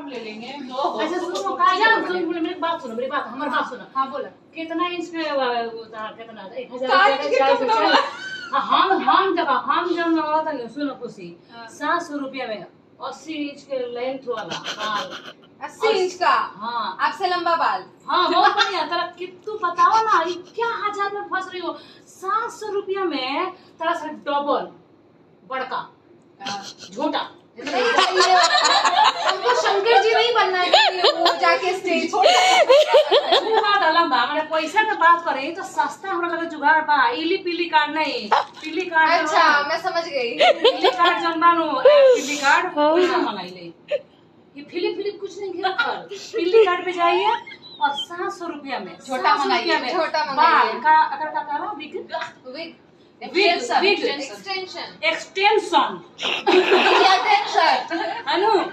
ले लेंगे। अच्छा सुनो मेरी बात सुनो, हमारी बात सुनो। हाँ बोला। कितना इंच के कितना 1000 हम जब मंगवाता नहीं सुनो खुशी 700 रुपया में 80 इंच के लेंथ वाला बाल 80 इंच का। हाँ आपसे लंबा बाल। हाँ बहुत बढ़िया। तेरा कितु बताओ ना, ये क्या 1000 में फंस रही हो? 700 रुपया में तेरा से डबल बड़का झोटा। हमको शंकर जी नहीं बनना है कि वो जाके स्टेज लंबा मैंने पैसा के बात करे तो सस्ता हमरा लगे जुगाड़ बा। इली पीली कार्ड नहीं, पीली कार्ड। अच्छा मैं समझ गई। पीली कार्ड जन बानो पीली कार्ड पैसा मंगाई ले। ये फिलिप कुछ नहीं गिरा कर पीली कार्ड पे जाइए और 700 रुपया में छोटा मंगाइए, छोटा मंगाइए। बाल का अगर का करा विग एक्सटेंशन एक्सटेंशन अनु